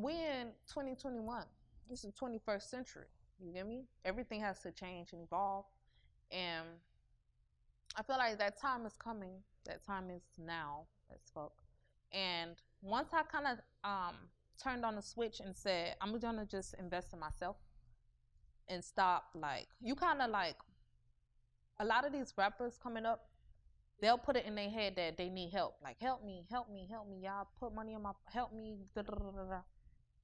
we in 2021. This is 21st century. You get me? Everything has to change and evolve. And I feel like that time is coming. That time is now as fuck. And once I kind of turned on the switch and said, I'm gonna just invest in myself and stop, like, you kind of like, a lot of these rappers coming up, they'll put it in their head that they need help. Like, help me, help me, help me. Y'all put money on my, help me. Da, da, da, da.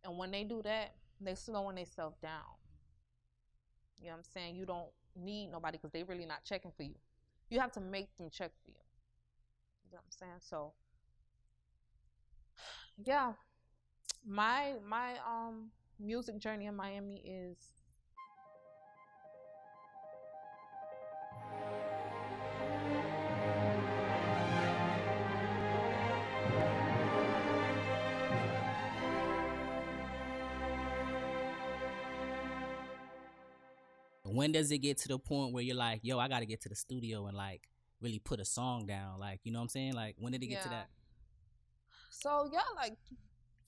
And when they do that, they slowing themselves down. You know what I'm saying? You don't need nobody because they really not checking for you. You have to make them check for you. You know what I'm saying? So, yeah, my music journey in Miami is when does it get to the point where you're like, yo, I got to get to the studio and like really put a song down? Like, you know what I'm saying? Like, when did it get to that? So, yeah, like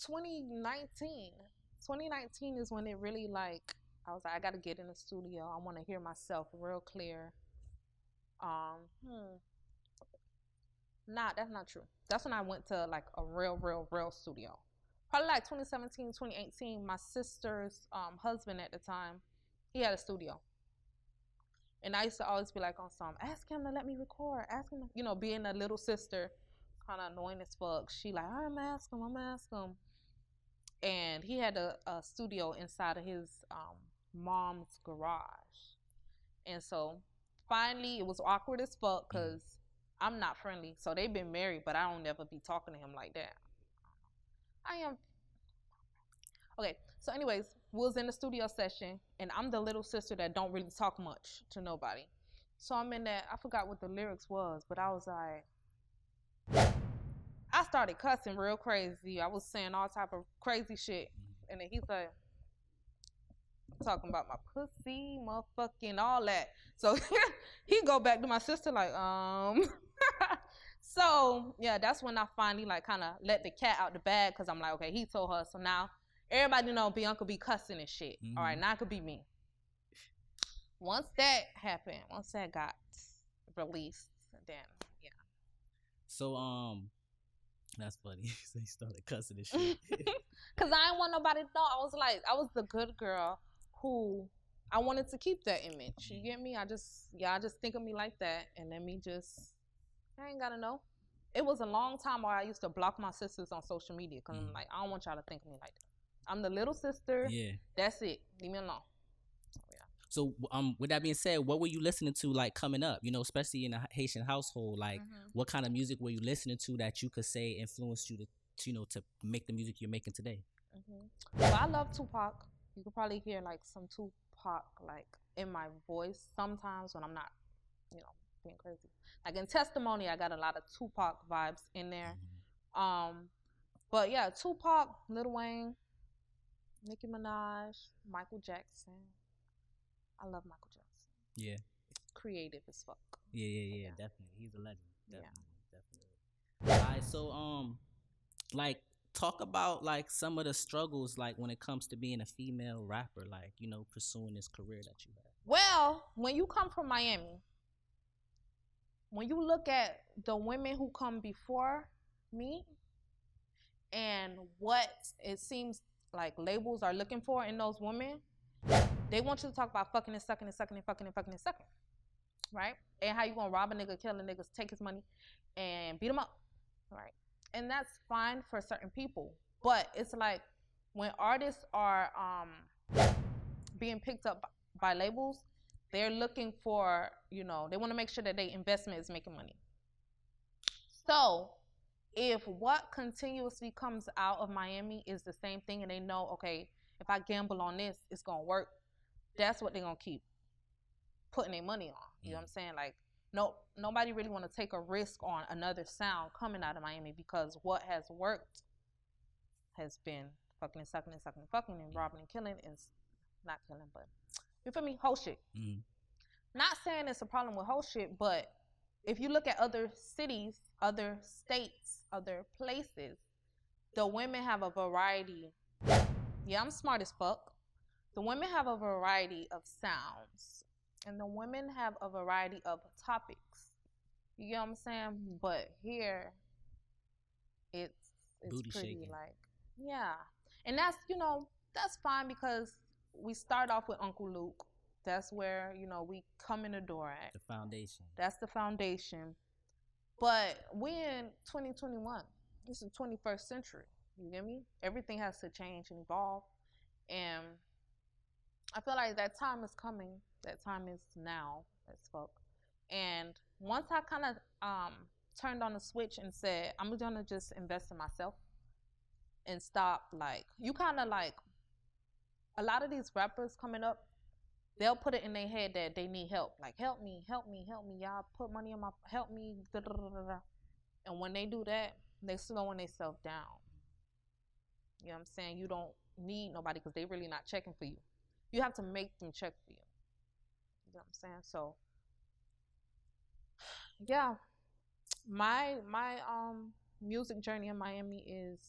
2019. 2019 is when it really, like, I was like, I got to get in the studio. I want to hear myself real clear. Nah, that's not true. That's when I went to like a real studio. Probably like 2017, 2018. My sister's husband at the time, he had a studio. And I used to always be like on some, ask him to let me record. Ask him, you know, being a little sister, kind of annoying as fuck. She like, I'm gonna ask him. And he had a studio inside of his mom's garage. And so finally, it was awkward as fuck because I'm not friendly. So they've been married, but I don't ever be talking to him like that. I am. Okay, so anyways, we was in the studio session, and I'm the little sister that don't really talk much to nobody. So I'm in that, I forgot what the lyrics was, but I was like, I started cussing real crazy. I was saying all type of crazy shit. And then he's like, talking about my pussy, motherfucking all that. So he go back to my sister like, So yeah, that's when I finally like kind of let the cat out the bag because I'm like, okay, he told her. So now everybody know Bianca be cussing and shit. All right, now it could be me. Once that happened, once that got released, then yeah. So that's funny. So he started cussing and shit. Cause I didn't want nobody to know. I was the good girl who I wanted to keep that image. You get me? I just think of me like that, and let me just. I ain't gotta know. It was a long time where I used to block my sisters on social media because I'm like, I don't want y'all to think of me like that. I'm the little sister. Yeah. That's it. Leave me alone. Yeah. So with that being said, what were you listening to like coming up? You know, especially in a Haitian household, like what kind of music were you listening to that you could say influenced you to you know, to make the music you're making today? Well, I love Tupac. You could probably hear like some Tupac like in my voice sometimes when I'm not, you know, being crazy. Like in Testimony, I got a lot of Tupac vibes in there. But yeah, Tupac, Lil Wayne, Nicki Minaj, Michael Jackson. I love Michael Jackson. Yeah. Creative as fuck. Yeah, definitely. He's a legend. Definitely. All right, so like talk about like some of the struggles like when it comes to being a female rapper, like, you know, pursuing this career that you have. Well, when you come from Miami, when you look at the women who come before me and what it seems like labels are looking for in those women, they want you to talk about fucking and sucking and sucking and fucking and fucking and sucking, right? And how you gonna rob a nigga, kill a nigga, take his money, and beat him up, right? And that's fine for certain people, but it's like when artists are being picked up by labels, they're looking for, you know, they want to make sure that their investment is making money. So if what continuously comes out of Miami is the same thing and they know, okay, if I gamble on this, it's going to work, that's what they're going to keep putting their money on. You know what I'm saying? Like, nobody really want to take a risk on another sound coming out of Miami because what has worked has been fucking and sucking and sucking and fucking and robbing and killing and not killing, but you feel me? Whole shit. Not saying it's a problem with whole shit, but if you look at other cities, other states, other places, the women have a variety Yeah, I'm smart as fuck. The women have a variety of sounds, and the women have a variety of topics. You get what I'm saying? But here, it's it's Booty pretty shaking. like, yeah, and that's, that's fine because we start off with Uncle Luke. That's where we come in the door at. The foundation. That's the foundation. But we in 2021. This is 21st century. You get me? Everything has to change and evolve, and I feel like that time is coming. That time is now as fuck. And once I kind of turned on the switch and said, I'm gonna just invest in myself and stop, like, you kind of like, a lot of these rappers coming up, they'll put it in their head that they need help. Like, help me, help me, help me. Y'all put money on my, help me. Da, da, da, da. And when they do that, they slowing themselves down. You know what I'm saying? You don't need nobody because they really not checking for you. You have to make them check for you. You know what I'm saying? So yeah, my music journey in Miami is